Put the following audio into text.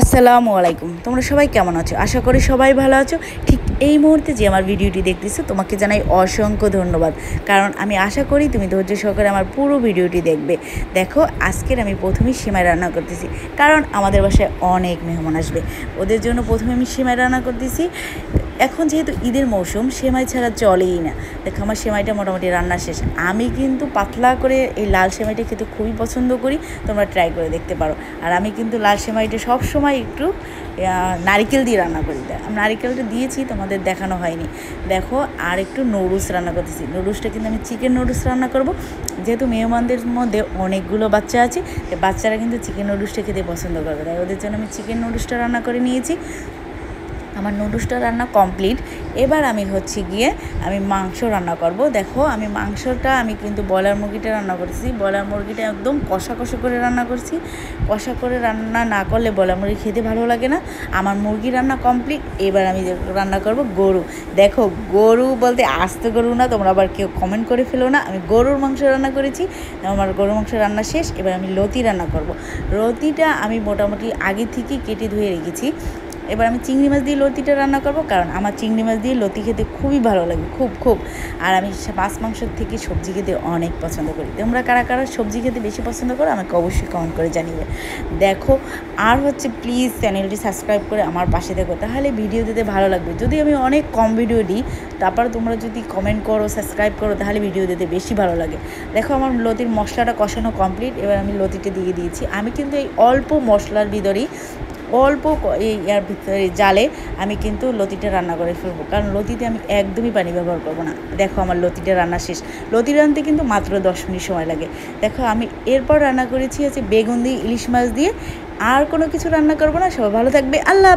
আসসালামু আলাইকুম। তোমরা সবাই কেমন আছো? আশা করি সবাই ভালো আছো। ঠিক এই মুহূর্তে যে আমার ভিডিওটি দেখতেছো তোমাকে জানাই অসংখ্য ধন্যবাদ, কারণ আমি আশা করি তুমি ধৈর্য সহকারে আমার পুরো ভিডিওটি দেখবে। দেখো, আজকের আমি প্রথমেই সেমাই রান্না করতেছি, কারণ আমাদের বাসায় অনেক মেহমান আসবে। ওদের জন্য প্রথমে আমি সেমাই রান্না করতেছি। এখন যেহেতু ঈদের মৌসুম, সেমাই ছাড়া চলেই না। দেখো, আমার সেমাইটা মোটামুটি রান্না শেষ। আমি কিন্তু পাতলা করে এই লাল সেমাইটা খেতে খুবই পছন্দ করি, তোমরা ট্রাই করে দেখতে পারো। আর আমি কিন্তু লাল সেমাইটা সব সময় একটু নারিকেল দিয়ে রান্না করি। আমি নারিকেলটা দিয়েছি, তোমাদের দেখানো হয়নি। দেখো, আর একটু নুডলস রান্না করতেছি। নুডলসটা কিন্তু আমি চিকেন নুডলস রান্না করব, যেহেতু মেহমানদের মধ্যে অনেকগুলো বাচ্চা আছে, বাচ্চারা কিন্তু চিকেন নুডলসটা খেতে পছন্দ করবে, তাই ওদের জন্য আমি চিকেন নুডলসটা রান্না করে নিয়েছি। আমার নুডলসটা রান্না কমপ্লিট। এবার আমি আমি মাংস রান্না করব। দেখো, মাংসটা আমি কিন্তু ব্রয়লার মুরগিটা রান্না করছি। ব্রয়লার মুরগিটা একদম কষা কষা করে রান্না করছি। কষা করে রান্না না করলে ব্রয়লার মুরগি খেতে ভালো লাগে না। আমার মুরগি রান্না কমপ্লিট। এবার আমি রান্না করব গরু। দেখো, গরু বলতে আস্ত গরু না, তোমরা আবার কেউ কমেন্ট করে ফেলো না। আমি গরুর মাংস রান্না করেছি। আমার গরুর মাংস রান্না শেষ। এবার আমি লতি রান্না করব। লতিটা আমি মোটামুটি আগে থেকেই কেটে ধুয়ে রেখেছি। এবার আমি চিংড়ি মাছ দিয়ে লতিটা রান্না করব, কারণ আমার চিংড়ি মাছ দিয়ে লতি খেতে খুবই ভালো লাগে, খুব। আর আমি মাছ মাংসের থেকে সবজি খেতে অনেক পছন্দ করি। তোমরা কারা কারা সবজি খেতে বেশি পছন্দ করো আমাকে অবশ্যই কমেন্ট করে জানিবে। দেখো, আর প্লিজ চ্যানেলটি সাবস্ক্রাইব করে আমার পাশে দেখো, তাহলে ভিডিও দিতে ভালো লাগবে। যদি আমি অনেক কম ভিডিও দিই, তারপর তোমরা যদি কমেন্ট করো, সাবস্ক্রাইব করো, তাহলে ভিডিও দিতে বেশি ভালো লাগে। দেখো, আমার লতির মশলাটা কষানো কমপ্লিট। এবার আমি লতিটা দিয়ে দিয়েছি। আমি কিন্তু এই অল্প মশলার ভিতরেই অল্প ইয়ার ভিতরে জালে আমি কিন্তু লতিটা রান্না করে ফেলবো, কারণ লতিতে আমি একদমই পানি ব্যবহার করবো না। দেখো, আমার লতিটা রান্না শেষ। লতি রান্নতে কিন্তু মাত্র 10 মিনিট সময় লাগে। দেখো, আমি এরপর রান্না করেছি বেগুন দিয়ে, ইলিশ মাছ দিয়ে। আর কোনো কিছু রান্না করবো না। সবাই ভালো থাকবে। আল্লাহ।